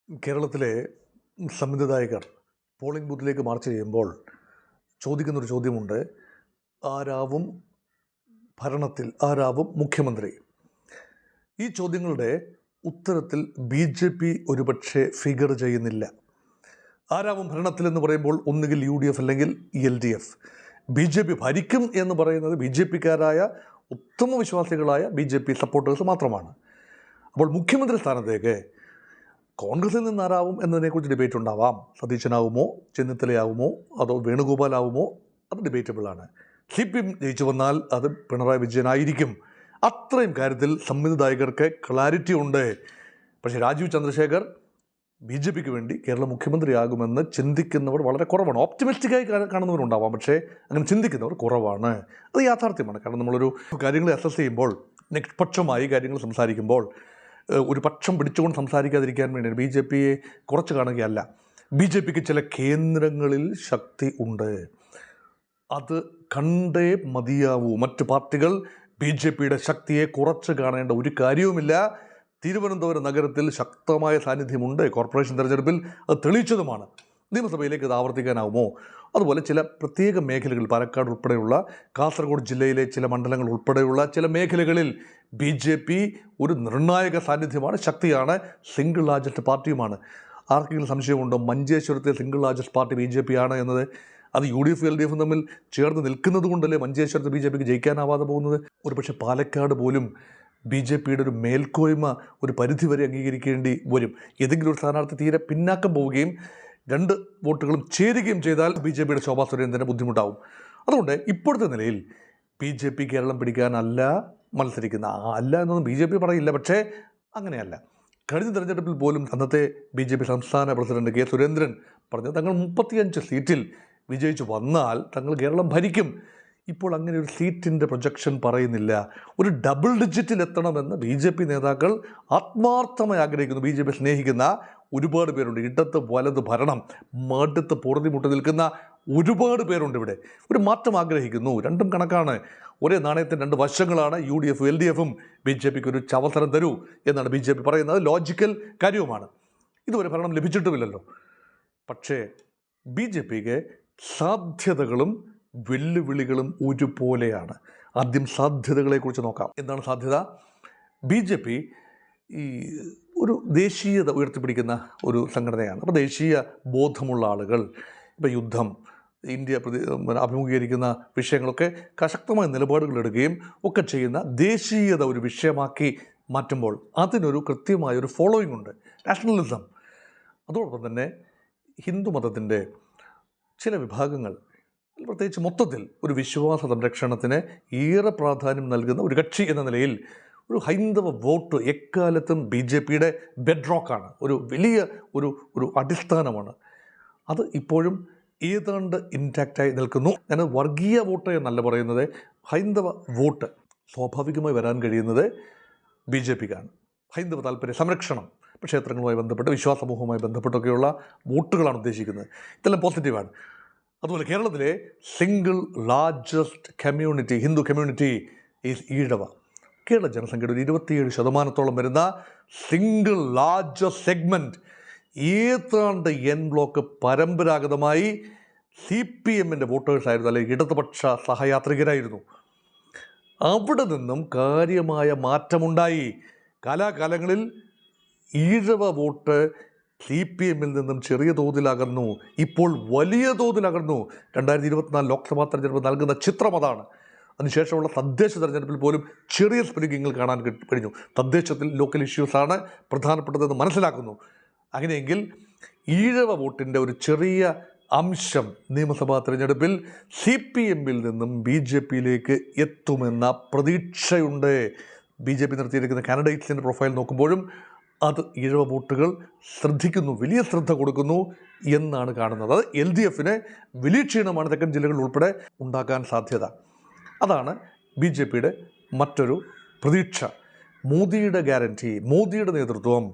കേരളത്തിലെ സംവിധായകർ പോളിംഗ് ബൂത്തിലേക്ക് മാർച്ച് ചെയ്യുമ്പോൾ ചോദിക്കുന്നൊരു ചോദ്യമുണ്ട്. ആരാവും ഭരണത്തിൽ, ആരാവും മുഖ്യമന്ത്രി? ഈ ചോദ്യങ്ങളുടെ ഉത്തരത്തിൽ BJP ഒരുപക്ഷെ ഫിഗർ ചെയ്യുന്നില്ല. ആരാവും ഭരണത്തിൽ എന്ന് പറയുമ്പോൾ ഒന്നുകിൽ UDF അല്ലെങ്കിൽ LDF. BJP ഭരിക്കും എന്ന് പറയുന്നത് BJPക്കാരായ ഉത്തമ വിശ്വാസികളായ BJP സപ്പോർട്ടേഴ്സ് മാത്രമാണ്. അപ്പോൾ മുഖ്യമന്ത്രി സ്ഥാനത്തേക്ക് കോൺഗ്രസിൽ നിന്ന് ആരാവും എന്നതിനെക്കുറിച്ച് ഡിബേറ്റ് ഉണ്ടാവാം. സതീശനാവുമോ, ചെന്നിത്തലയാവുമോ, അതോ വേണുഗോപാലാവുമോ, അത് ഡിബേറ്റബിളാണ്. CPM ജയിച്ചു വന്നാൽ അത് പിണറായി വിജയനായിരിക്കും. അത്രയും കാര്യത്തിൽ സംവിധായകർക്ക് ക്ലാരിറ്റി ഉണ്ട്. പക്ഷേ രാജീവ് ചന്ദ്രശേഖർ BJPക്ക് വേണ്ടി കേരള മുഖ്യമന്ത്രിയാകുമെന്ന് ചിന്തിക്കുന്നവർ വളരെ കുറവാണ്. ഓപ്റ്റിമിസ്റ്റിക്കായി കാണുന്നവരുണ്ടാവാം, പക്ഷേ അങ്ങനെ ചിന്തിക്കുന്നവർ കുറവാണ്. അത് യാഥാർത്ഥ്യമാണ്. കാരണം നമ്മളൊരു കാര്യങ്ങളെ അസസ് ചെയ്യുമ്പോൾ, നിഷ്പക്ഷമായി കാര്യങ്ങൾ സംസാരിക്കുമ്പോൾ ഒരു പക്ഷം പിടിച്ചുകൊണ്ട് സംസാരിക്കാതിരിക്കാൻ വേണ്ടിയാണ്. BJPയെ കുറച്ച് കാണുകയല്ല. BJPക്ക് ചില കേന്ദ്രങ്ങളിൽ ശക്തി ഉണ്ട്. അത് കണ്ടേ മതിയാവൂ. മറ്റ് പാർട്ടികൾ BJPയുടെ ശക്തിയെ കുറച്ച് കാണേണ്ട ഒരു കാര്യവുമില്ല. തിരുവനന്തപുരം നഗരത്തിൽ ശക്തമായ സാന്നിധ്യമുണ്ട്. കോർപ്പറേഷൻ തെരഞ്ഞെടുപ്പിൽ അത് തെളിയിച്ചതുമാണ്. നിയമസഭയിലേക്ക് അത് ആവർത്തിക്കാനാവുമോ? അതുപോലെ ചില പ്രത്യേക മേഖലകൾ, പാലക്കാട് ഉൾപ്പെടെയുള്ള, കാസർഗോഡ് ജില്ലയിലെ ചില മണ്ഡലങ്ങൾ ഉൾപ്പെടെയുള്ള ചില മേഖലകളിൽ BJP ഒരു നിർണായക സാന്നിധ്യമാണ്, ശക്തിയാണ്, സിംഗിൾ ലാർജസ്റ്റ് പാർട്ടിയുമാണ്. ആർക്കെങ്കിലും സംശയമുണ്ടോ മഞ്ചേശ്വരത്തെ സിംഗിൾ ലാർജസ്റ്റ് പാർട്ടി BJP ആണ് എന്നത്? അത് UDF LDF തമ്മിൽ ചേർന്ന് നിൽക്കുന്നത് കൊണ്ടല്ലേ മഞ്ചേശ്വരത്ത് BJPക്ക് ജയിക്കാനാവാതെ പോകുന്നത്? ഒരുപക്ഷെ പാലക്കാട് പോലും BJPയുടെ ഒരു മേൽക്കോയ്മ ഒരു പരിധിവരെ അംഗീകരിക്കേണ്ടി വരും. ഏതെങ്കിലും ഒരു സ്ഥാനാർത്ഥി തീരെ പിന്നാക്കം പോവുകയും 2 വോട്ടുകളും ചേരുകയും ചെയ്താൽ BJPയുടെ ശോഭാ സുരേന്ദ്രന് ബുദ്ധിമുട്ടാവും. അതുകൊണ്ട് ഇപ്പോഴത്തെ നിലയിൽ BJP കേരളം പിടിക്കാനല്ല മത്സരിക്കുന്ന. അല്ല എന്നൊന്നും BJP പറയില്ല, പക്ഷേ അങ്ങനെയല്ല. കഴിഞ്ഞ തെരഞ്ഞെടുപ്പിൽ പോലും അന്നത്തെ BJP സംസ്ഥാന പ്രസിഡന്റ് K. സുരേന്ദ്രൻ പറഞ്ഞത് തങ്ങൾ 35 സീറ്റിൽ വിജയിച്ചു വന്നാൽ തങ്ങൾ കേരളം ഭരിക്കും. ഇപ്പോൾ അങ്ങനെ ഒരു സീറ്റിൻ്റെ പ്രൊജക്ഷൻ പറയുന്നില്ല. ഒരു ഡബിൾ ഡിജിറ്റിൽ എത്തണമെന്ന് BJP നേതാക്കൾ ആത്മാർത്ഥമായി ആഗ്രഹിക്കുന്നു. BJP സ്നേഹിക്കുന്ന ഒരുപാട് പേരുണ്ട്. ഇടത്ത് വലത് ഭരണം മടുത്ത് പൊറുതിമുട്ട് നിൽക്കുന്ന ഒരുപാട് പേരുണ്ട് ഇവിടെ. ഒരു മാറ്റം ആഗ്രഹിക്കുന്നു. രണ്ടും കണക്കാണ്. ഒരേ നാണയത്തിൻ്റെ 2 വശങ്ങളാണ്. UDF LDFും BJPക്ക് ഒരു അവസരം തരൂ എന്നാണ് BJP പറയുന്നത്. ലോജിക്കൽ കാര്യവുമാണ്. ഇതുവരെ ഭരണം ലഭിച്ചിട്ടുമില്ലല്ലോ. പക്ഷേ BJPക്ക് സാധ്യതകളും വെല്ലുവിളികളും ഒരുപോലെയാണ്. ആദ്യം സാധ്യതകളെക്കുറിച്ച് നോക്കാം. എന്താണ് സാധ്യത? BJP ഈ ഒരു ദേശീയത ഉയർത്തിപ്പിടിക്കുന്ന ഒരു സംഘടനയാണ്. അപ്പോൾ ദേശീയ ബോധമുള്ള ആളുകൾ, ഇപ്പോൾ യുദ്ധം, ഇന്ത്യ അഭിമുഖീകരിക്കുന്ന വിഷയങ്ങളൊക്കെ ശക്തമായ നിലപാടുകൾ എടുക്കുകയും ഒക്കെ ചെയ്യുന്ന ദേശീയത ഒരു വിഷയമാക്കി മാറ്റുമ്പോൾ അതിനൊരു കൃത്യമായൊരു ഫോളോയിങ് ഉണ്ട്, നാഷണലിസം. അതോടൊപ്പം തന്നെ ഹിന്ദു മതത്തിൻ്റെ ചില വിഭാഗങ്ങൾ, പ്രത്യേകിച്ച് മൊത്തത്തിൽ ഒരു വിശ്വാസ സംരക്ഷണത്തിന് ഏറെ പ്രാധാന്യം നൽകുന്ന ഒരു കക്ഷി എന്ന നിലയിൽ ഒരു ഹൈന്ദവ വോട്ട് എക്കാലത്തും BJPയുടെ ബെഡ്റോക്കാണ്. ഒരു വലിയ ഒരു അടിസ്ഥാനമാണ്. അത് ഇപ്പോഴും ഏതാണ്ട് ഇൻടാക്റ്റായി നിൽക്കുന്നു. ഞാൻ വർഗീയ വോട്ട് എന്നല്ല പറയുന്നത്. ഹൈന്ദവ വോട്ട് സ്വാഭാവികമായി വരാൻ കഴിയുന്നത് BJPക്കാണ്. ഹൈന്ദവ താല്പര്യ സംരക്ഷണം, ക്ഷേത്രങ്ങളുമായി ബന്ധപ്പെട്ട്, വിശ്വാസ സമൂഹവുമായി ബന്ധപ്പെട്ടൊക്കെയുള്ള വോട്ടുകളാണ് ഉദ്ദേശിക്കുന്നത്. ഇതെല്ലാം പോസിറ്റീവാണ്. അതുപോലെ കേരളത്തിലെ single largest community, Hindu community is Ezhava. Kerala ജനസംഖ്യയുടെ ഒരു 27% വരുന്ന സിംഗിൾ ലാർജസ്റ്റ് സെഗ്മെൻറ്റ് ഏതാണ്ട് N ബ്ലോക്ക് പരമ്പരാഗതമായി CPMൻ്റെ വോട്ടേഴ്സായിരുന്നു, അല്ലെങ്കിൽ ഇടതുപക്ഷ സഹയാത്രികരായിരുന്നു. അവിടെ നിന്നും കാര്യമായ മാറ്റമുണ്ടായി. കാലാകാലങ്ങളിൽ ഈഴവ വോട്ട് CPMൽ നിന്നും ചെറിയ തോതിലകന്നു, ഇപ്പോൾ വലിയ തോതിലകന്നു. 2024 ലോക്സഭാ തെരഞ്ഞെടുപ്പ് നൽകുന്ന ചിത്രം അതാണ്. അതിനുശേഷമുള്ള തദ്ദേശ തെരഞ്ഞെടുപ്പിൽ പോലും ചെറിയ സ്പ്ലിങ്കിങ്ങൾ കാണാൻ കഴിഞ്ഞു. തദ്ദേശത്തിൽ ലോക്കൽ ഇഷ്യൂസാണ് പ്രധാനപ്പെട്ടതെന്ന് മനസ്സിലാക്കുന്നു. അങ്ങനെയെങ്കിൽ ഈഴവ വോട്ടിൻ്റെ ഒരു ചെറിയ അംശം നിയമസഭാ തെരഞ്ഞെടുപ്പിൽ CPMൽ നിന്നും BJPയിലേക്ക് എത്തുമെന്ന പ്രതീക്ഷയുണ്ട്. BJP നിർത്തിയിരിക്കുന്ന കാൻഡിഡേറ്റ്സിൻ്റെ പ്രൊഫൈൽ നോക്കുമ്പോഴും അത് ഈഴവ വോട്ടുകൾ ശ്രദ്ധിക്കുന്നു, വലിയ ശ്രദ്ധ കൊടുക്കുന്നു എന്നാണ് കാണുന്നത്. അത് LDFന് വലിയ ക്ഷീണമാണ് തെക്കൻ ജില്ലകളിൽ ഉൾപ്പെടെ ഉണ്ടാക്കാൻ സാധ്യത. അതാണ് BJPയുടെ മറ്റൊരു പ്രതീക്ഷ. മോദിയുടെ ഗ്യാരൻറ്റി, മോദിയുടെ നേതൃത്വം,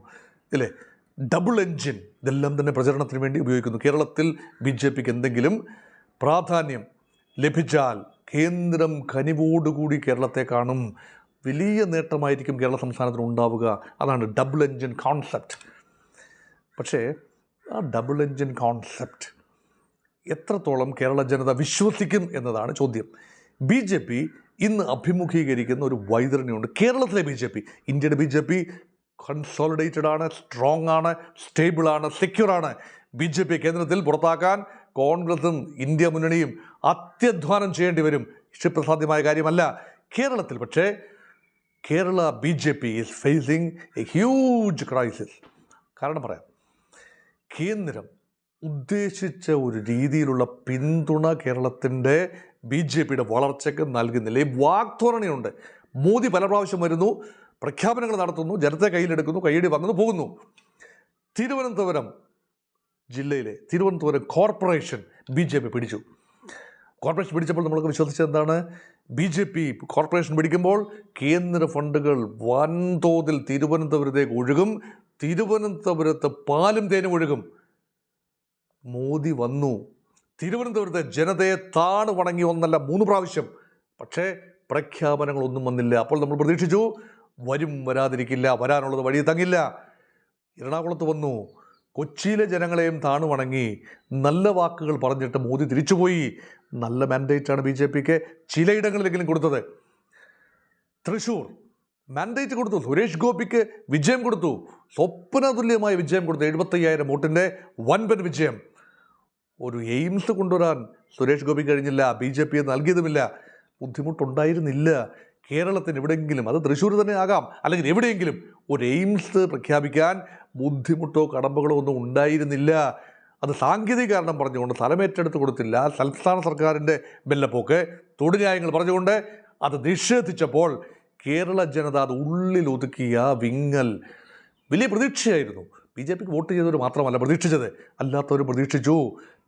ഇല്ലേ, ഡബിൾ എൻജിൻ, ഇതെല്ലാം തന്നെ പ്രചരണത്തിന് വേണ്ടി ഉപയോഗിക്കുന്നു. കേരളത്തിൽ BJPക്ക് എന്തെങ്കിലും പ്രാധാന്യം ലഭിച്ചാൽ കേന്ദ്രം കനിവോടുകൂടി കേരളത്തെ കാണും. വലിയ നേട്ടമായിരിക്കും കേരള സംസ്ഥാനത്തിന് ഉണ്ടാവുക. അതാണ് ഡബിൾ എൻജിൻ കോൺസെപ്റ്റ്. പക്ഷേ ആ ഡബിൾ എൻജിൻ കോൺസെപ്റ്റ് എത്രത്തോളം കേരള ജനത വിശ്വസിക്കും എന്നതാണ് ചോദ്യം. ബി ജെ പി ഇന്ന് അഭിമുഖീകരിക്കുന്ന ഒരു വൈതരണിയുണ്ട്. കേരളത്തിലെ ബി ജെ പി, ഇന്ത്യയുടെ ബി ജെ പി കൺസോളിഡേറ്റഡ് ആണ്, സ്ട്രോങ് ആണ്, സ്റ്റേബിളാണ്, സെക്യൂറാണ്. ബി ജെ പി കേന്ദ്രത്തിൽ പുറത്താക്കാൻ കോൺഗ്രസും ഇന്ത്യ മുന്നണിയും അത്യധ്വാനം ചെയ്യേണ്ടി വരും. ക്ഷിപ്രസാധ്യമായ കാര്യമല്ല. കേരളത്തിൽ പക്ഷേ Kerala B J P is phasing A huge crisis. കാരണം പറയാം, കേന്ദ്രം ഉദ്ദേശിച്ച ഒരു രീതിയിലുള്ള പിന്തുണ കേരളത്തിൻ്റെ ബി ജെ പിയുടെ വളർച്ചയ്ക്ക് നൽകുന്നില്ല. ഈ വാഗ്ധോരണിയുണ്ട്. മോദി പല പ്രാവശ്യം വരുന്നു, പ്രഖ്യാപനങ്ങൾ നടത്തുന്നു, ജനത്തെ കയ്യിലെടുക്കുന്നു, കയ്യടി വാങ്ങുന്നു, പോകുന്നു. തിരുവനന്തപുരം ജില്ലയിലെ Thiruvananthapuram corporation B J P പിടിച്ചു. കോർപ്പറേഷൻ പിടിച്ചപ്പോൾ നമ്മളൊക്കെ വിശ്വസിച്ചത് എന്താണ്? ബി ജെ പി കോർപ്പറേഷൻ പിടിക്കുമ്പോൾ കേന്ദ്ര ഫണ്ടുകൾ വൻതോതിൽ തിരുവനന്തപുരത്തേക്ക് ഒഴുകും, തിരുവനന്തപുരത്ത് പാലും തേനും ഒഴുകും. മോദി വന്നു, തിരുവനന്തപുരത്തെ ജനതയെ താണു വണങ്ങി 1 അല്ല 3 പ്രാവശ്യം. പക്ഷേ പ്രഖ്യാപനങ്ങളൊന്നും വന്നില്ല. അപ്പോൾ നമ്മൾ പ്രതീക്ഷിച്ചു വരും, വരാതിരിക്കില്ല, വരാനുള്ളത് വഴി തങ്ങില്ല. എറണാകുളത്ത് വന്നു, കൊച്ചിയിലെ ജനങ്ങളെയും താണു വണങ്ങി നല്ല വാക്കുകൾ പറഞ്ഞിട്ട് മോദി തിരിച്ചുപോയി. നല്ല മാൻഡേറ്റാണ് ബി ജെ പിക്ക് ചിലയിടങ്ങളിലെങ്കിലും കൊടുത്തത്. തൃശ്ശൂർ മാൻഡേറ്റ് കൊടുത്തു, സുരേഷ് ഗോപിക്ക് വിജയം കൊടുത്തു, സ്വപ്നതുല്യമായ വിജയം കൊടുത്തു, 75,000 വോട്ടിൻ്റെ വൻപൻ വിജയം. ഒരു എയിംസ് കൊണ്ടുവരാൻ സുരേഷ് ഗോപി കഴിഞ്ഞില്ല, ബി ജെ പി നൽകിയതുമില്ല. ബുദ്ധിമുട്ടുണ്ടായിരുന്നില്ല കേരളത്തിന് എവിടെയെങ്കിലും, അത് തൃശ്ശൂർ തന്നെ ആകാം, അല്ലെങ്കിൽ എവിടെയെങ്കിലും ഒരു എയിംസ് പ്രഖ്യാപിക്കാൻ ബുദ്ധിമുട്ടോ കടമ്പകളോ ഒന്നും ഉണ്ടായിരുന്നില്ല. അത് സാങ്കേതിക കാരണം പറഞ്ഞുകൊണ്ട് സ്ഥലമേറ്റെടുത്ത് കൊടുത്തില്ല. സംസ്ഥാന സർക്കാരിൻ്റെ ബെല്ലപ്പോക്ക്, തൊടുന്യായങ്ങൾ പറഞ്ഞുകൊണ്ട് അത് നിഷേധിച്ചപ്പോൾ കേരള ജനത അത് ഉള്ളിൽ ഒതുക്കിയ വിങ്ങൽ വലിയ പ്രതീക്ഷയായിരുന്നു. ബി ജെ പിക്ക് വോട്ട് ചെയ്തവർ മാത്രമല്ല പ്രതീക്ഷിച്ചത്, അല്ലാത്തവരും പ്രതീക്ഷിച്ചു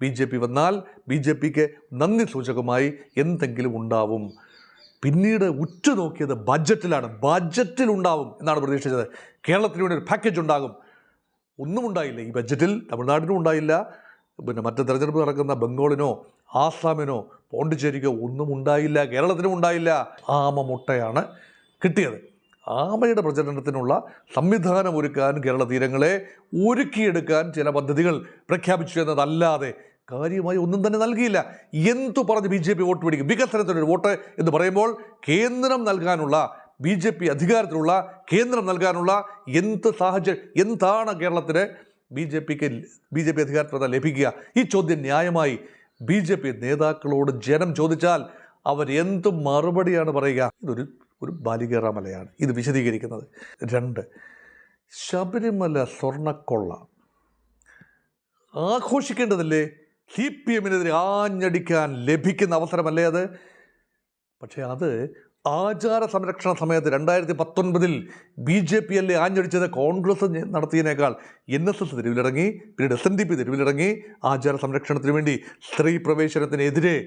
ബി ജെ പി വന്നാൽ ബി ജെ പിക്ക് നന്ദി സൂചകമായി എന്തെങ്കിലും ഉണ്ടാവും. പിന്നീട് ഉറ്റുനോക്കിയത് ബഡ്ജറ്റിലാണ്. ബഡ്ജറ്റിലുണ്ടാവും എന്നാണ് പ്രതീക്ഷിച്ചത്. കേരളത്തിന് വേണ്ടി ഒരു പാക്കേജ് ഉണ്ടാകും. ഒന്നും ഉണ്ടായില്ല ഈ ബഡ്ജറ്റിൽ. തമിഴ്നാടിനും ഉണ്ടായില്ല, പിന്നെ മറ്റ് തെരഞ്ഞെടുപ്പ് നടക്കുന്ന ബംഗാളിനോ ആസാമിനോ പോണ്ടിച്ചേരിക്കോ ഒന്നും ഉണ്ടായില്ല. കേരളത്തിനും ഉണ്ടായില്ല. ആമ മുട്ടയാണ് കിട്ടിയത്. ആമയുടെ പ്രചരണത്തിനുള്ള സംവിധാനം ഒരുക്കാൻ കേരള തീരങ്ങളെ ഒരുക്കിയെടുക്കാൻ ചില പദ്ധതികൾ പ്രഖ്യാപിച്ചു എന്നതല്ലാതെ കാര്യമായി ഒന്നും തന്നെ നൽകിയില്ല. എന്തു പറഞ്ഞ് ബി ജെ പി വോട്ട് പിടിക്കും? വികസനത്തിനൊരു വോട്ട് എന്ന് പറയുമ്പോൾ കേന്ദ്രം നൽകാനുള്ള, ബി ജെ പി അധികാരത്തിലുള്ള കേന്ദ്രം നൽകാനുള്ള എന്ത് സാഹചര്യം, എന്താണ് കേരളത്തിന് ബി ജെ പി അധികാരത്തിൽ ലഭിക്കുക? ഈ ചോദ്യം ന്യായമായി ബി ജെ പി നേതാക്കളോട് ജനം ചോദിച്ചാൽ അവരെന്ത് മറുപടിയാണ് പറയുക? ഒരു ബാലികേറാമലയാണ് ഇത് വിശദീകരിക്കുന്നത്. 2, ശബരിമല സ്വർണ്ണക്കൊള്ള ആഘോഷിക്കേണ്ടതല്ലേ? സി പി എമ്മിനെതിരെ ആഞ്ഞടിക്കാൻ ലഭിക്കുന്ന അവസരമല്ലേ അത്? പക്ഷേ അത് ആചാര സംരക്ഷണ സമയത്ത് 2019 ബി ജെ പി അല്ലേ ആഞ്ഞടിച്ചത്? കോൺഗ്രസ് നടത്തിയതിനേക്കാൾ NSS തെരുവിലിറങ്ങി, പിന്നീട് SNDP തെരുവിലിറങ്ങി. ആചാര സംരക്ഷണത്തിന് വേണ്ടി, സ്ത്രീ പ്രവേശനത്തിനെതിരെ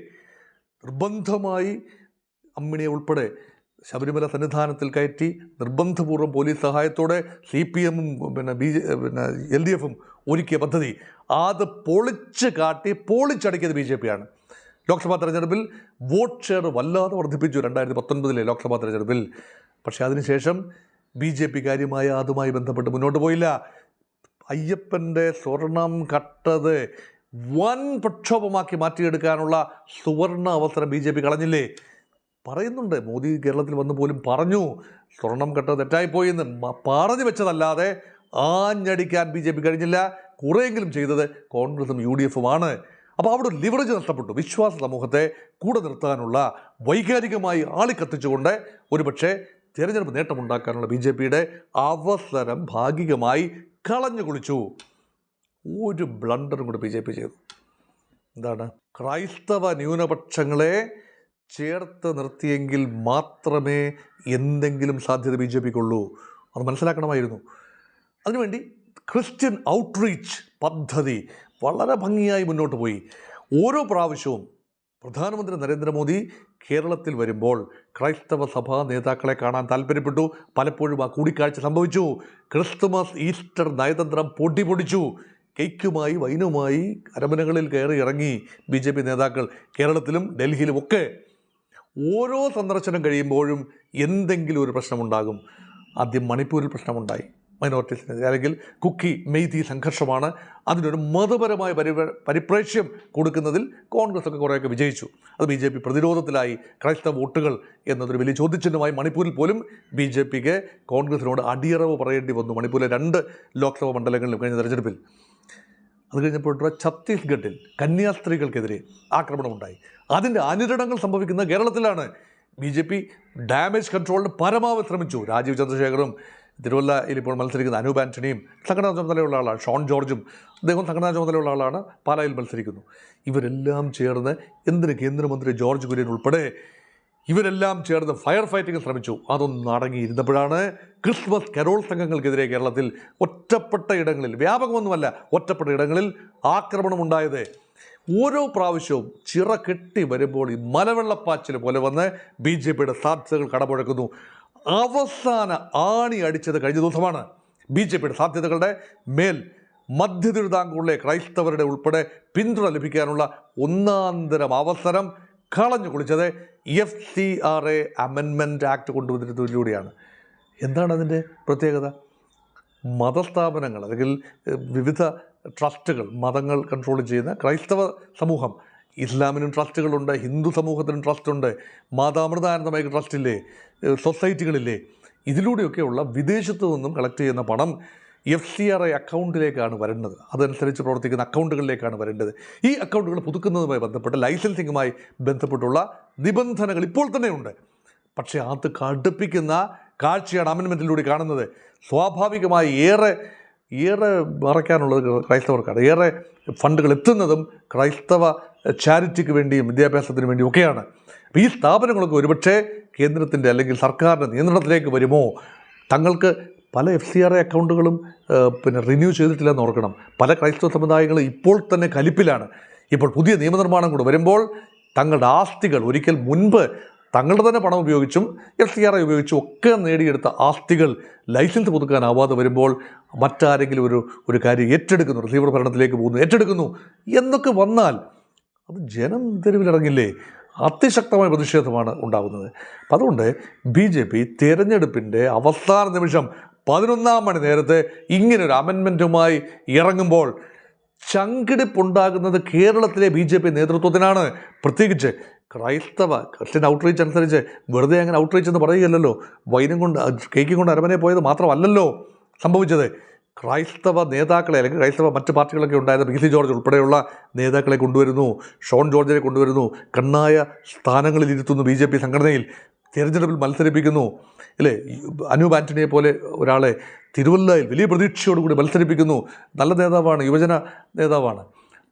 നിർബന്ധമായി അമ്മിണിയെ ഉൾപ്പെടെ ശബരിമല സന്നിധാനത്തിൽ കയറ്റി നിർബന്ധപൂർവ്വം പോലീസ് സഹായത്തോടെ CPM-ഉം പിന്നെ LDF-ഉം ഒരുക്കിയ പദ്ധതി അത് പൊളിച്ച് കാട്ടി പൊളിച്ചടക്കിയത് ബി ജെ പി ആണ്. ലോക്സഭാ തെരഞ്ഞെടുപ്പിൽ വോട്ട് ഷെയർ വല്ലാതെ വർദ്ധിപ്പിച്ചു 2019 ലോക്സഭാ തെരഞ്ഞെടുപ്പിൽ. പക്ഷേ അതിനുശേഷം ബി ജെ പി കാര്യമായ അതുമായി ബന്ധപ്പെട്ട് മുന്നോട്ട് പോയില്ല. അയ്യപ്പൻ്റെ സ്വർണം കട്ടത് വൻ പ്രക്ഷോഭമാക്കി മാറ്റിയെടുക്കാനുള്ള സുവർണ അവസരം ബി ജെ പി കളഞ്ഞില്ലേ? പറയുന്നുണ്ട്, മോദി കേരളത്തിൽ വന്ന് പോലും പറഞ്ഞു സ്വർണം കട്ടത് തെറ്റായിപ്പോയി എന്ന്. പറഞ്ഞു വെച്ചതല്ലാതെ ആഞ്ഞടിക്കാൻ ബി ജെ പി കഴിഞ്ഞില്ല. കുറേയെങ്കിലും ചെയ്തത് കോൺഗ്രസും UDF-ഉമാണ്. അപ്പോൾ അവിടെ ഒരു ലിവറേജ് നഷ്ടപ്പെട്ടു. വിശ്വാസ സമൂഹത്തെ കൂടെ നിർത്താനുള്ള വൈകാരികമായി ആളിക്കത്തിച്ചുകൊണ്ട് ഒരുപക്ഷെ തിരഞ്ഞെടുപ്പ് നേട്ടമുണ്ടാക്കാനുള്ള ബി ജെ പിയുടെ അവസരം ഭാഗികമായി കളഞ്ഞു കുളിച്ചു. ഒരു ബ്ലണ്ടറും കൂടെ ബി ജെ പി ചെയ്തു. എന്താണ്? ക്രൈസ്തവ ന്യൂനപക്ഷങ്ങളെ ചേർത്ത് നിർത്തിയെങ്കിൽ മാത്രമേ എന്തെങ്കിലും സാധ്യത ബി ജെ പിക്കുള്ളൂ. അത് മനസ്സിലാക്കണമായിരുന്നു. അതിനുവേണ്ടി ക്രിസ്ത്യൻ ഔട്ട്റീച്ച് പദ്ധതി വളരെ ഭംഗിയായി മുന്നോട്ട് പോയി. ഓരോ പ്രാവശ്യവും പ്രധാനമന്ത്രി നരേന്ദ്രമോദി കേരളത്തിൽ വരുമ്പോൾ ക്രൈസ്തവ സഭാ നേതാക്കളെ കാണാൻ താല്പര്യപ്പെട്ടു. പലപ്പോഴും ആ കൂടിക്കാഴ്ച സംഭവിച്ചു. Christmas, Easter നയതന്ത്രം പൊടിപൊടിച്ചു. കേക്കുമായി വൈനുമായി അരമനകളിൽ കയറി ഇറങ്ങി ബി ജെ പി നേതാക്കൾ കേരളത്തിലും ഡൽഹിയിലും ഒക്കെ. ഓരോ സന്ദർശനം കഴിയുമ്പോഴും എന്തെങ്കിലും ഒരു പ്രശ്നമുണ്ടാകും. ആദ്യം മണിപ്പൂരിൽ പ്രശ്നമുണ്ടായി, മൈനോറിറ്റീസിനെതിരെ, അല്ലെങ്കിൽ കുക്കി മെയ്തി സംഘർഷമാണ്. അതിനൊരു മതപരമായ പരിപ്രേക്ഷ്യം കൊടുക്കുന്നതിൽ കോൺഗ്രസ്സൊക്കെ കുറേയൊക്കെ വിജയിച്ചു. അത് ബി ജെ പി പ്രതിരോധത്തിലായി. ക്രൈസ്തവ വോട്ടുകൾ എന്നതൊരു വലിയ ചോദ്യചിഹ്നമായി. മണിപ്പൂരിൽ പോലും ബി ജെ പിക്ക് കോൺഗ്രസിനോട് അടിയറവ് പറയേണ്ടി വന്നു. മണിപ്പൂരിലെ 2 ലോക്സഭാ മണ്ഡലങ്ങളിലും കഴിഞ്ഞ തെരഞ്ഞെടുപ്പിൽ. അത് കഴിഞ്ഞപ്പോഴുള്ള ഛത്തീസ്ഗഡിൽ കന്യാസ്ത്രീകൾക്കെതിരെ ആക്രമണമുണ്ടായി. അതിൻ്റെ അനുരണങ്ങൾ സംഭവിക്കുന്ന കേരളത്തിലാണ്. ബി ജെ പി ഡാമേജ് കൺട്രോളിന് പരമാവധി ശ്രമിച്ചു. രാജീവ് ചന്ദ്രശേഖറും തിരുവല്ലയിൽ ഇപ്പോൾ മത്സരിക്കുന്ന അനൂപ് ആൻ്റണിയും സംഘടനാ ചുമതലയുള്ള ആളാണ്. ഷോൺ ജോർജും അദ്ദേഹം സംഘടനാ ചുമതലയുള്ള ആളാണ്, പാലായിൽ മത്സരിക്കുന്നു. ഇവരെല്ലാം ചേർന്ന്, എന്തിന് കേന്ദ്രമന്ത്രി ജോർജ് കുര്യൻ ഉൾപ്പെടെ ഇവരെല്ലാം ചേർന്ന് ഫയർ ഫൈറ്റിംഗ് ശ്രമിച്ചു. അതൊന്നും അടങ്ങിയിരുന്നപ്പോഴാണ് ക്രിസ്മസ് കരോൾ സംഘങ്ങൾക്കെതിരെ കേരളത്തിൽ ഒറ്റപ്പെട്ട ഇടങ്ങളിൽ, വ്യാപകമൊന്നുമല്ല, ഒറ്റപ്പെട്ട ഇടങ്ങളിൽ ആക്രമണമുണ്ടായത്. ഓരോ പ്രാവശ്യവും ചിറ കെട്ടി വരുമ്പോൾ ഈ മലവെള്ളപ്പാച്ചിൽ പോലെ വന്ന് ബി ജെ പിയുടെ സാധ്യതകൾ കടപുഴക്കുന്നു. അവസാന ആണി അടിച്ചത് കഴിഞ്ഞ ദിവസമാണ്. ബി ജെ പിയുടെ സാധ്യതകളുടെ മേൽ മധ്യ തിരുവിതാംകൂറിലെ ക്രൈസ്തവരുടെ ഉൾപ്പെടെ പിന്തുണ ലഭിക്കാനുള്ള ഒന്നാന്തരം അവസരം കളഞ്ഞു കുളിച്ചത് FCRA അമെൻമെൻറ്റ് ആക്ട് കൊണ്ടുവരുന്നതിലൂടെയാണ്. എന്താണ് അതിൻ്റെ പ്രത്യേകത? മതസ്ഥാപനങ്ങൾ അല്ലെങ്കിൽ വിവിധ ട്രസ്റ്റുകൾ, മതങ്ങൾ കൺട്രോൾ ചെയ്യുന്ന ക്രൈസ്തവ സമൂഹം, ഇസ്ലാമിനും ട്രസ്റ്റുകളുണ്ട്, ഹിന്ദു സമൂഹത്തിനും ട്രസ്റ്റുണ്ട്, മാതാമൃതാനന്ദമയ ട്രസ്റ്റില്ലേ, സൊസൈറ്റികളില്ലേ, ഇതിലൂടെയൊക്കെയുള്ള വിദേശത്തു നിന്നും കളക്ട് ചെയ്യുന്ന പണം FCRA അക്കൗണ്ടിലേക്കാണ് വരുന്നത്. അതനുസരിച്ച് പ്രവർത്തിക്കുന്ന അക്കൗണ്ടുകളിലേക്കാണ് വരേണ്ടത്. ഈ അക്കൗണ്ടുകൾ പുതുക്കുന്നതുമായി ബന്ധപ്പെട്ട് ലൈസൻസിങ്ങുമായി ബന്ധപ്പെട്ടുള്ള നിബന്ധനകൾ ഇപ്പോൾ തന്നെയുണ്ട്. പക്ഷേ അത് കടുപ്പിക്കുന്ന കാഴ്ചയാണ് അമെൻമെൻറ്റിലൂടെ കാണുന്നത്. സ്വാഭാവികമായി ഏറെ മറയ്ക്കാനുള്ളത് ക്രൈസ്തവർക്കാണ്. ഏറെ ഫണ്ടുകൾ എത്തുന്നതും ക്രൈസ്തവ ചാരിറ്റിക്ക് വേണ്ടിയും വിദ്യാഭ്യാസത്തിന് വേണ്ടിയും ഒക്കെയാണ്. അപ്പോൾ ഈ സ്ഥാപനങ്ങളൊക്കെ ഒരുപക്ഷെ കേന്ദ്രത്തിൻ്റെ അല്ലെങ്കിൽ സർക്കാരിൻ്റെ നിയന്ത്രണത്തിലേക്ക് വരുമോ? തങ്ങൾക്ക് പല FCRA അക്കൗണ്ടുകളും റിന്യൂ ചെയ്തിട്ടില്ലെന്ന് ഓർക്കണം. പല ക്രൈസ്തവ സമുദായങ്ങളും ഇപ്പോൾ തന്നെ കലിപ്പിലാണ്. ഇപ്പോൾ പുതിയ നിയമനിർമ്മാണം കൂടെ വരുമ്പോൾ തങ്ങളുടെ ആസ്തികൾ, ഒരിക്കൽ മുൻപ് തങ്ങളുടെ തന്നെ പണം ഉപയോഗിച്ചും FCRA ഉപയോഗിച്ചും ഒക്കെ നേടിയെടുത്ത ആസ്തികൾ ലൈസൻസ് പുതുക്കാനാവാതെ വരുമ്പോൾ മറ്റാരെങ്കിലും ഒരു കാര്യം ഏറ്റെടുക്കുന്നു, റിസീവർ ഭരണത്തിലേക്ക് പോകുന്നു, ഏറ്റെടുക്കുന്നു എന്നൊക്കെ വന്നാൽ അത് ജനം തെരുവിലിറങ്ങില്ലേ? അതിശക്തമായ പ്രതിഷേധമാണ് ഉണ്ടാകുന്നത്. അപ്പം അതുകൊണ്ട് BJP തിരഞ്ഞെടുപ്പിൻ്റെ അവസാന നിമിഷം 11-ാം മണി നേരത്തെ ഇങ്ങനൊരു അമെൻമെൻറ്റുമായി ഇറങ്ങുമ്പോൾ ചങ്കിടിപ്പുണ്ടാകുന്നത് കേരളത്തിലെ BJP നേതൃത്വത്തിനാണ്. പ്രത്യേകിച്ച് ക്രിസ്ത്യൻ ഔട്ട്റീച്ച് അനുസരിച്ച് വെറുതെ അങ്ങനെ ഔട്ട്റീച്ച് എന്ന് പറയുകയല്ലോ, വൈനും കൊണ്ട് കേക്കും കൊണ്ട് അരമനെ പോയത് മാത്രമല്ലല്ലോ സംഭവിച്ചത്. ക്രൈസ്തവ നേതാക്കളെ, അല്ലെങ്കിൽ ക്രൈസ്തവ മറ്റ് പാർട്ടികളൊക്കെ ഉണ്ടായത് PC ജോർജ് ഉൾപ്പെടെയുള്ള നേതാക്കളെ കൊണ്ടുവരുന്നു, ഷോൺ ജോർജിനെ കൊണ്ടുവരുന്നു, കണ്ണായ സ്ഥാനങ്ങളിലിരുത്തുന്നു, BJP സംഘടനയിൽ തിരഞ്ഞെടുപ്പിൽ മത്സരിപ്പിക്കുന്നു, അല്ലേ? അനൂപ് ആൻ്റണിയെ പോലെ ഒരാളെ തിരുവല്ലയിൽ വലിയ പ്രതീക്ഷയോടുകൂടി മത്സരിപ്പിക്കുന്നു. നല്ല നേതാവാണ്, യുവജന നേതാവാണ്.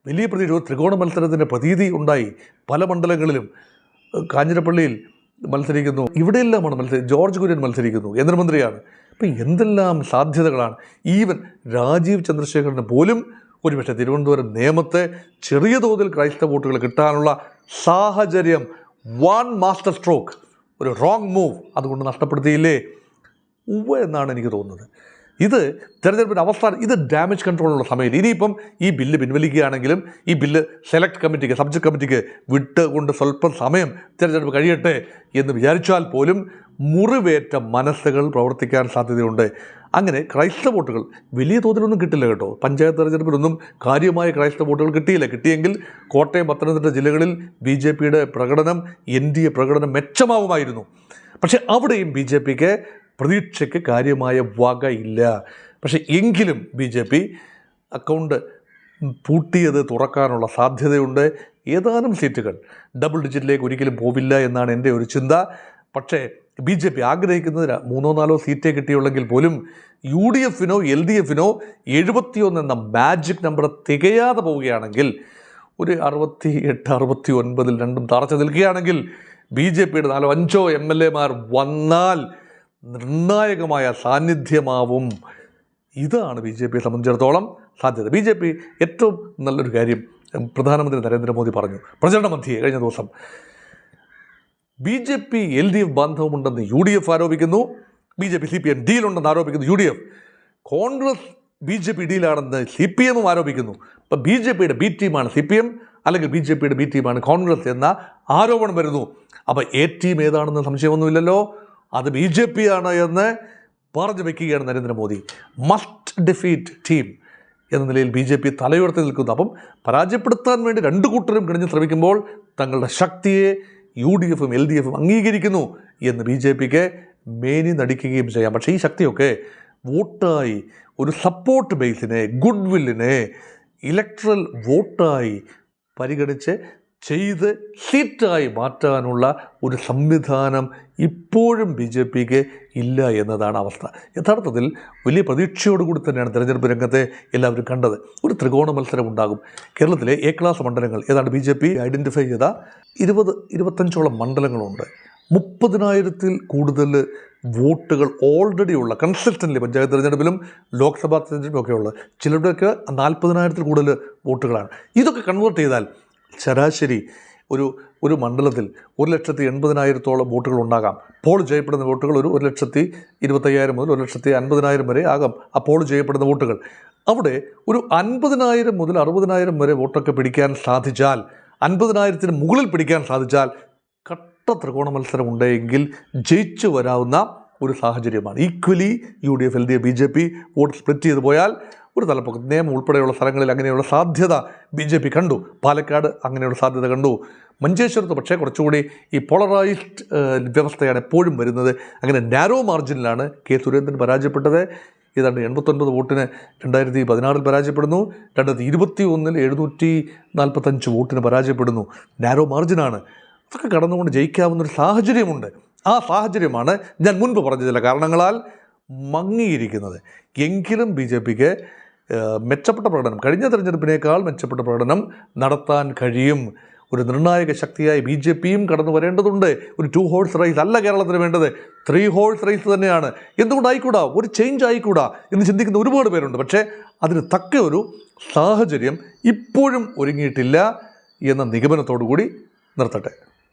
വലിയ പ്രതീക്ഷ, ത്രികോണ മത്സരത്തിൻ്റെ പ്രതീതി ഉണ്ടായി. പല മണ്ഡലങ്ങളിലും കാഞ്ഞിരപ്പള്ളിയിൽ മത്സരിക്കുന്നു, ഇവിടെയെല്ലാമാണ് ജോർജ് കുര്യൻ മത്സരിക്കുന്നു, കേന്ദ്രമന്ത്രിയാണ്. അപ്പം എന്തെല്ലാം സാധ്യതകളാണ്. ഈവൻ രാജീവ് ചന്ദ്രശേഖറിന് പോലും ഒരുപക്ഷെ തിരുവനന്തപുരം നേമത്തെ ചെറിയ തോതിൽ ക്രൈസ്തവ വോട്ടുകൾ കിട്ടാനുള്ള സാഹചര്യം, വൺ മാസ്റ്റർ സ്ട്രോക്ക്, ഒരു റോങ് മൂവ് അതുകൊണ്ട് നഷ്ടപ്പെടുത്തിയില്ലേ എന്നാണ് എനിക്ക് തോന്നുന്നത്. ഇത് തെരഞ്ഞെടുപ്പിൻ്റെ അവസാനം, ഇത് ഡാമേജ് കൺട്രോളുള്ള സമയത്ത് ഇനിയിപ്പം ഈ ബില്ല് പിൻവലിക്കുകയാണെങ്കിലും ഈ ബില്ല് സെലക്ട് കമ്മിറ്റിക്ക്, സബ്ജക്ട് കമ്മിറ്റിക്ക് വിട്ടുകൊണ്ട് സ്വല്പം സമയം തിരഞ്ഞെടുപ്പ് കഴിയട്ടെ എന്ന് വിചാരിച്ചാൽ പോലും മുറിവേറ്റ മനസ്സുകൾ പ്രവർത്തിക്കാൻ സാധ്യതയുണ്ട്. അങ്ങനെ ക്രൈസ്തവ വോട്ടുകൾ വലിയ തോതിലൊന്നും കിട്ടില്ല കേട്ടോ. പഞ്ചായത്ത് തെരഞ്ഞെടുപ്പിലൊന്നും കാര്യമായ ക്രൈസ്തവ വോട്ടുകൾ കിട്ടിയില്ല. കിട്ടിയെങ്കിൽ കോട്ടയം, പത്തനംതിട്ട ജില്ലകളിൽ BJPയുടെ പ്രകടനം, NDA പ്രകടനം മെച്ചമാവുമായിരുന്നു. പക്ഷേ അവിടെയും BJPക്ക് പ്രതീക്ഷയ്ക്ക് കാര്യമായ വകയില്ല. പക്ഷേ എങ്കിലും BJP അക്കൗണ്ട് പൂട്ടിയത് തുറക്കാനുള്ള സാധ്യതയുണ്ട്. ഏതാനും സീറ്റുകൾ ഡബിൾ ഡിജിറ്റിലേക്ക് ഒരിക്കലും പോവില്ല എന്നാണ് എൻ്റെ ഒരു ചിന്ത. പക്ഷേ BJP ആഗ്രഹിക്കുന്നത് 3-4 സീറ്റേ കിട്ടിയുള്ളെങ്കിൽ പോലും UDFനോ LDFനോ 71 എന്ന മാജിക് നമ്പർ തികയാതെ പോവുകയാണെങ്കിൽ, ഒരു 68-69 രണ്ടും തറച്ചു നിൽക്കുകയാണെങ്കിൽ BJPയുടെ 4-5 MLAമാർ വന്നാൽ നിർണായകമായ സാന്നിധ്യമാവും. ഇതാണ് BJPയെ സംബന്ധിച്ചിടത്തോളം സാധ്യത. BJP ഏറ്റവും നല്ലൊരു കാര്യം പ്രധാനമന്ത്രി നരേന്ദ്രമോദി പറഞ്ഞു പ്രചരണ മധ്യേ കഴിഞ്ഞ ദിവസം. BJP LDF ബാന്ധവമുണ്ടെന്ന് UDF ആരോപിക്കുന്നു, BJP CPM ഡീലുണ്ടെന്ന് ആരോപിക്കുന്നു UDF, കോൺഗ്രസ് BJP ഡീലാണെന്ന് CPM ആരോപിക്കുന്നു. അപ്പം BJPയുടെ B ടീമാണ് CPM, അല്ലെങ്കിൽ BJPയുടെ B ടീമാണ് കോൺഗ്രസ് എന്ന ആരോപണം വരുന്നു. അപ്പോൾ A ടീം ഏതാണെന്ന് സംശയമൊന്നുമില്ലല്ലോ, അത് BJP ആണ് എന്ന് പറഞ്ഞു വയ്ക്കുകയാണ് നരേന്ദ്രമോദി. മസ്റ്റ് ഡിഫീറ്റ് ടീം എന്ന നിലയിൽ BJP തലയുയർത്തി നിൽക്കുന്നു. അപ്പം പരാജയപ്പെടുത്താൻ വേണ്ടി രണ്ട് കൂട്ടരും കിണഞ്ഞ് ശ്രമിക്കുമ്പോൾ തങ്ങളുടെ ശക്തിയെ UDFും LDFും അംഗീകരിക്കുന്നു എന്ന് BJPക്ക് മേനി നടിക്കുകയും ചെയ്യാം. പക്ഷേ ഈ ശക്തിയൊക്കെ വോട്ടായി, ഒരു സപ്പോർട്ട് ബേസിനെ, ഗുഡ് വില്ലിനെ ഇലക്ട്രൽ വോട്ടായി പരിഗണിച്ച് ചെയ്ത് സീറ്റായി മാറ്റാനുള്ള ഒരു സംവിധാനം ഇപ്പോഴും BJPക്ക് ഇല്ല എന്നതാണ് അവസ്ഥ. യഥാർത്ഥത്തിൽ വലിയ പ്രതീക്ഷയോടുകൂടി തന്നെയാണ് തെരഞ്ഞെടുപ്പ് രംഗത്തെ എല്ലാവരും കണ്ടത്. ഒരു ത്രികോണ മത്സരം ഉണ്ടാകും. കേരളത്തിലെ A ക്ലാസ് മണ്ഡലങ്ങൾ ഏതാണ്ട് BJP ഐഡൻറ്റിഫൈ ചെയ്ത 20-25ഓളം മണ്ഡലങ്ങളുണ്ട്. 30,000-ൽ കൂടുതൽ വോട്ടുകൾ ഓൾറെഡി ഉള്ള, കൺസിസ്റ്റൻ്റ്ലി പഞ്ചായത്ത് തിരഞ്ഞെടുപ്പിലും ലോക്സഭാ തിരഞ്ഞെടുപ്പിലും ഒക്കെ ഉള്ള, ചിലരുടെയൊക്കെ 40,000-ൽ കൂടുതൽ വോട്ടുകളാണ്. ഇതൊക്കെ കൺവേർട്ട് ചെയ്താൽ ശരാശരി ഒരു മണ്ഡലത്തിൽ 1,80,000-ഓളം വോട്ടുകൾ ഉണ്ടാകാം. പോൾ ചെയ്യപ്പെടുന്ന വോട്ടുകൾ ഒരു 1,25,000 മുതൽ 1,50,000 വരെ ആകാം. ആ പോൾ ചെയ്യപ്പെടുന്ന വോട്ടുകൾ അവിടെ ഒരു 50,000 മുതൽ 60,000 വരെ വോട്ടൊക്കെ പിടിക്കാൻ സാധിച്ചാൽ, 50,000-ന് മുകളിൽ പിടിക്കാൻ സാധിച്ചാൽ കട്ട ത്രികോണ മത്സരം ഉണ്ടെങ്കിൽ ജയിച്ചു വരാവുന്ന ഒരു സാഹചര്യമാണ്. Equally UDF, LDF, BJP vote split ചെയ്ത് പോയാൽ ഒരു തലപ്പൊക്കം, നിയമം ഉൾപ്പെടെയുള്ള സ്ഥലങ്ങളിൽ അങ്ങനെയുള്ള സാധ്യത BJP കണ്ടു. പാലക്കാട് അങ്ങനെയുള്ള സാധ്യത കണ്ടു. മഞ്ചേശ്വരത്ത് പക്ഷേ കുറച്ചുകൂടി ഈ പോളറൈസ്ഡ് വ്യവസ്ഥയാണ് എപ്പോഴും വരുന്നത്. അങ്ങനെ നാരോ മാർജിനിലാണ് K. സുരേന്ദ്രൻ പരാജയപ്പെട്ടത്. ഏതാണ്ട് 89 വോട്ടിന് 2016 പരാജയപ്പെടുന്നു. 2021 745 വോട്ടിന് പരാജയപ്പെടുന്നു. നാരോ മാർജിനാണ്. അതൊക്കെ കടന്നുകൊണ്ട് ജയിക്കാവുന്നൊരു സാഹചര്യമുണ്ട്. ആ സാഹചര്യമാണ് ഞാൻ മുൻപ് പറഞ്ഞ ചില കാരണങ്ങളാൽ മങ്ങിയിരിക്കുന്നത്. എങ്കിലും BJPക്ക് മെച്ചപ്പെട്ട പ്രകടനം, കഴിഞ്ഞ തെരഞ്ഞെടുപ്പിനേക്കാൾ മെച്ചപ്പെട്ട പ്രകടനം നടത്താൻ കഴിയും. ഒരു നിർണായക ശക്തിയായി BJPയും കടന്നു വരേണ്ടതുണ്ട്. ഒരു 2 ഹോഴ്സ് റേസ് അല്ല കേരളത്തിന് വേണ്ടത്, 3 ഹോഴ്സ് റേസ് തന്നെയാണ്. എന്തുകൊണ്ടായിക്കൂടാ, ഒരു ചേഞ്ച് ആയിക്കൂടാ എന്ന് ചിന്തിക്കുന്ന ഒരുപാട് പേരുണ്ട്. പക്ഷേ അതിന് തക്ക ഒരു സാഹചര്യം ഇപ്പോഴും ഒരുങ്ങിയിട്ടില്ല എന്ന നിഗമനത്തോടു കൂടി നിർത്തട്ടെ.